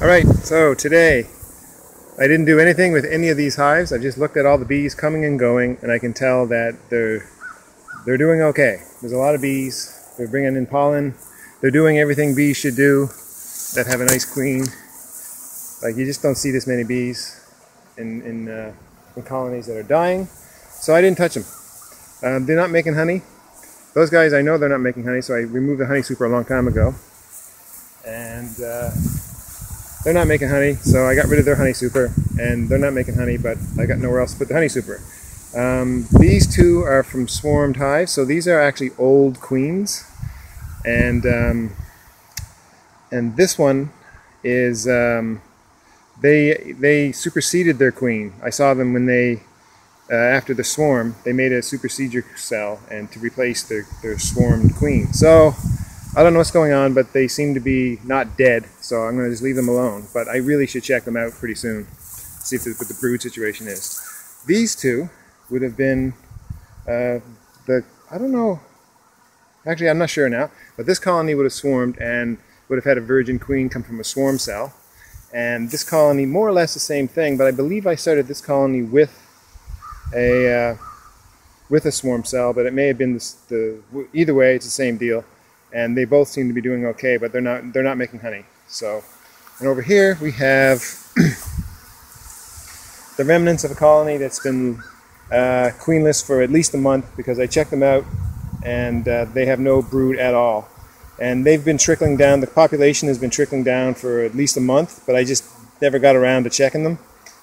Alright, so today I didn't do anything with any of these hives. I just looked at all the bees coming and going, and I can tell that they're doing okay. There's a lot of bees. They're bringing in pollen. They're doing everything bees should do that have a nice queen. Like, you just don't see this many bees in colonies that are dying. So I didn't touch them. They're not making honey. Those guys, I know they're not making honey, so I removed the honey super a long time ago. And they're not making honey, so I got rid of their honey super, and they're not making honey, but I got nowhere else to put the honey super. These two are from swarmed hives, so these are actually old queens, and this one is they superseded their queen. I saw them when they after the swarm, they made a supersedure cell and to replace their swarmed queen. So I don't know what's going on, but they seem to be not dead, so I'm going to just leave them alone. But I really should check them out pretty soon, see what the brood situation is. These two would have been I don't know, actually I'm not sure now, but this colony would have swarmed and would have had a virgin queen come from a swarm cell. And this colony, more or less the same thing, but I believe I started this colony with a swarm cell, but it may have been either way, it's the same deal. And they both seem to be doing okay, but they're not making honey. So, and over here we have the remnants of a colony that's been queenless for at least a month, because I checked them out and they have no brood at all. And they've been trickling down, the population has been trickling down for at least a month, but I just never got around to checking them.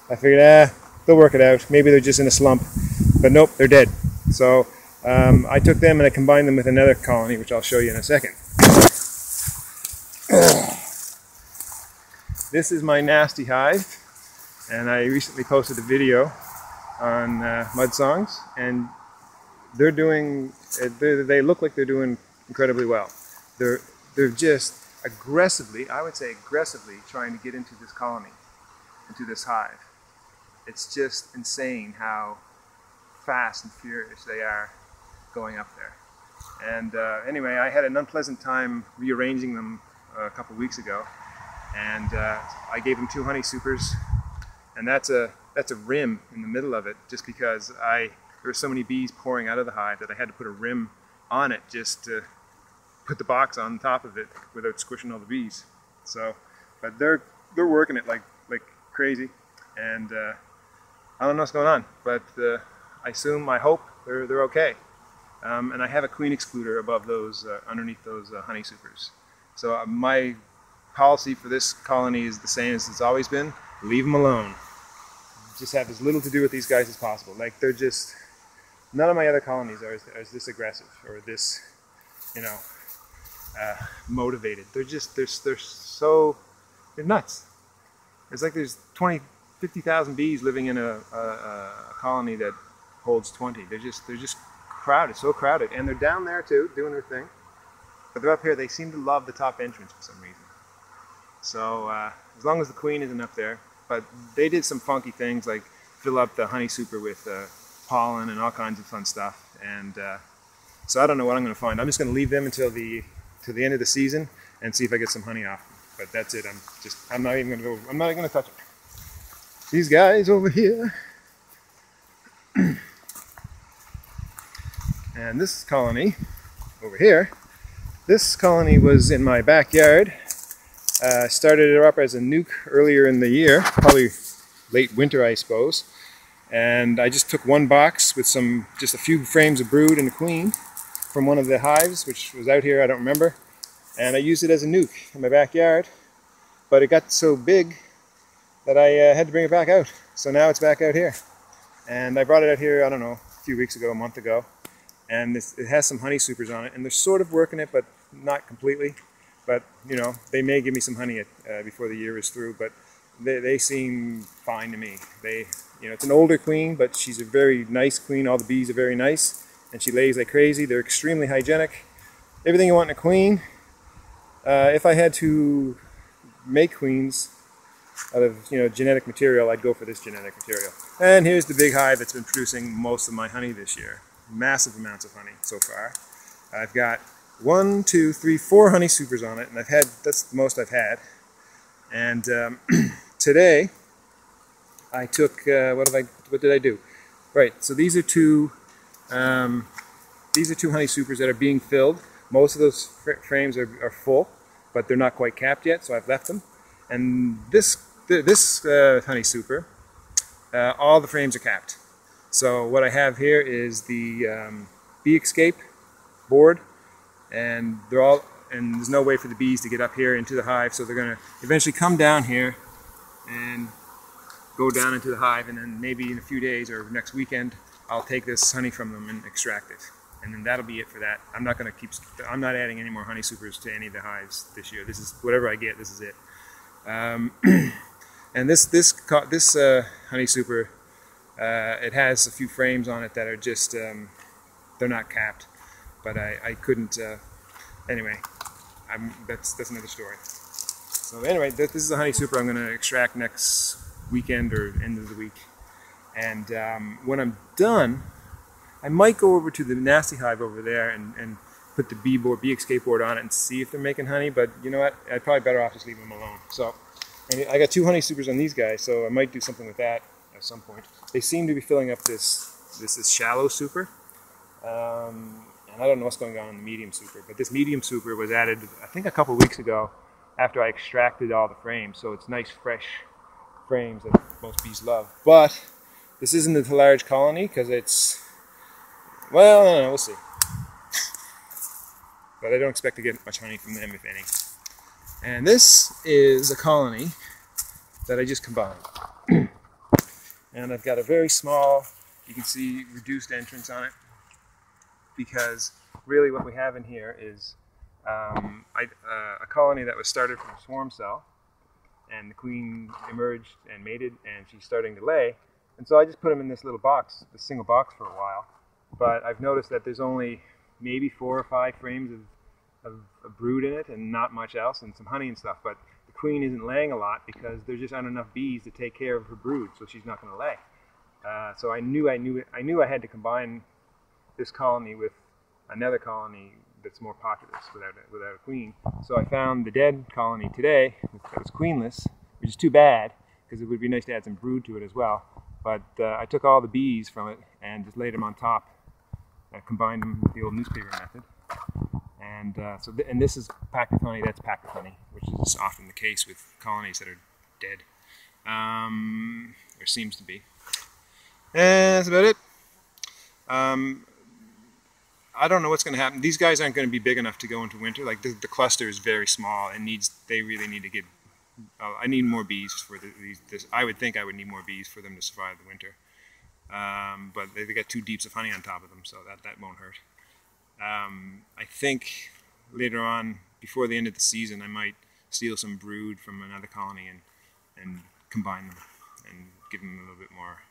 I figured, they'll work it out. Maybe they're just in a slump. But nope, they're dead. So I took them and I combined them with another colony, which I'll show you in a second. This is my nasty hive, and I recently posted a video on Mud Songs, and they're doing, they look like they're doing incredibly well. They're just aggressively, I would say aggressively, trying to get into this colony, into this hive. It's just insane how fast and furious they are going up there. And anyway, I had an unpleasant time rearranging them a couple weeks ago, and I gave them 2 honey supers, and that's a rim in the middle of it, just because there were so many bees pouring out of the hive that I had to put a rim on it just to put the box on top of it without squishing all the bees. So, but they're working it like crazy, and I don't know what's going on, but I hope they're okay. And I have a queen excluder above those, underneath those honey supers. So my policy for this colony is the same as it's always been: leave them alone. Just have as little to do with these guys as possible. Like, they're just, none of my other colonies are this aggressive or this, you know, motivated. They're nuts. It's like there's 50,000 bees living in a colony that holds 20. They're just crowded, so crowded, and they're down there too, doing their thing. But they're up here. They seem to love the top entrance for some reason. So as long as the queen isn't up there, but they did some funky things like fill up the honey super with pollen and all kinds of fun stuff. And so I don't know what I'm going to find. I'm just going to leave them until the end of the season and see if I get some honey off them. But that's it. I'm not even going to touch them. These guys over here. And this colony over here, this colony was in my backyard. Started it up as a nuke earlier in the year, probably late winter, I suppose. And I just took one box with just a few frames of brood and a queen from one of the hives, which was out here, I don't remember. And I used it as a nuke in my backyard. But it got so big that I had to bring it back out. So now it's back out here. And I brought it out here, I don't know, a few weeks ago, a month ago. And it has some honey supers on it, and they're sort of working it, but not completely. But, you know, they may give me some honey before the year is through, but they seem fine to me. You know, it's an older queen, but she's a very nice queen. All the bees are very nice, and she lays like crazy. They're extremely hygienic. Everything you want in a queen. If I had to make queens out of, you know, genetic material, I'd go for this genetic material. And here's the big hive that's been producing most of my honey this year. Massive amounts of honey so far. I've got 1, 2, 3, 4 honey supers on it, and that's the most I've had. And today I took what did I do? Right. So these are two honey supers that are being filled. Most of those frames are full, but they're not quite capped yet, so I've left them. And this honey super, all the frames are capped. So what I have here is the bee escape board, and there's no way for the bees to get up here into the hive, so they're going to eventually come down here and go down into the hive, and then maybe in a few days or next weekend I'll take this honey from them and extract it, and then that'll be it for that. I'm not adding any more honey supers to any of the hives this year. This is whatever I get. This is it. And this honey super, it has a few frames on it that are just they're not capped, but I couldn't. Anyway, that's another story. So anyway, this is a honey super I'm going to extract next weekend or end of the week. And when I'm done, I might go over to the nasty hive over there and put the bee escape board on it and see if they're making honey. But you know what? I'd probably better off just leaving them alone. So I got 2 honey supers on these guys, so I might do something with that at some point. They seem to be filling up this shallow super. And I don't know what's going on in the medium super, but this medium super was added, I think, a couple weeks ago after I extracted all the frames. So it's nice, fresh frames that most bees love. But this isn't a large colony because it's, well, I don't know, we'll see. But I don't expect to get much honey from them, if any. And this is a colony that I just combined. And I've got a very small, you can see, reduced entrance on it, because really what we have in here is a colony that was started from a swarm cell, and the queen emerged and mated, and she's starting to lay. And so I just put them in this little box, this single box, for a while. But I've noticed that there's only maybe 4 or 5 frames of brood in it, and not much else, and some honey and stuff. But the queen isn't laying a lot because there just aren't enough bees to take care of her brood, so she's not going to lay. So I knew I had to combine this colony with another colony that's more populous without a queen. So I found the dead colony today that was queenless, which is too bad because it would be nice to add some brood to it as well. But I took all the bees from it and just laid them on top. I combined them with the old newspaper method. And and this is packed with honey. That's packed with honey, which is often the case with colonies that are dead. There seems to be. And that's about it. I don't know what's going to happen. These guys aren't going to be big enough to go into winter. Like the cluster is very small and they really need to get. I need more bees for this. I would think I would need more bees for them to survive the winter. But they got 2 deeps of honey on top of them, so that won't hurt. I think later on, before the end of the season, I might steal some brood from another colony and combine them and give them a little bit more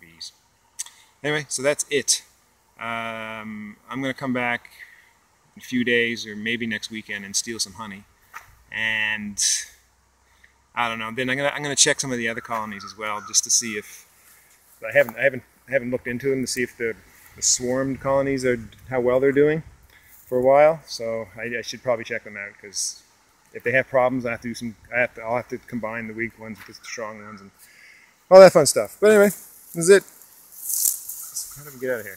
bees. Anyway, so that's it. I'm going to come back in a few days or maybe next weekend and steal some honey. And I don't know. Then I'm going to check some of the other colonies as well, just to see if I haven't looked into them to see if the swarmed colonies how well they're doing for a while. So I should probably check them out, because if they have problems, I'll have to combine the weak ones with the strong ones and all that fun stuff. But anyway, this is it. How do we get out of here?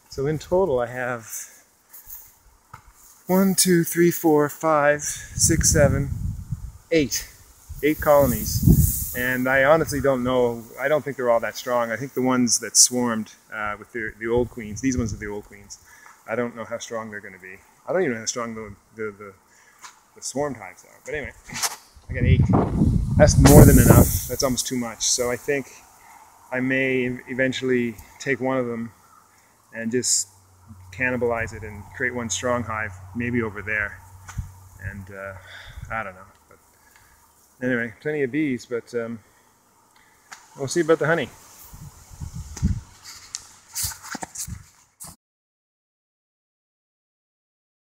So in total I have 1, 2, 3, 4, 5, 6, 7, 8 colonies, and I honestly don't know. I don't think they're all that strong. I think the ones that swarmed with the old queens, these ones are the old queens. I don't know how strong they're going to be. I don't even know how strong the swarmed hives are. But anyway, I got 8. That's more than enough. That's almost too much. So I think I may eventually take one of them and just cannibalize it and create one strong hive, maybe over there. And I don't know. But anyway, plenty of bees. But We'll see about the honey.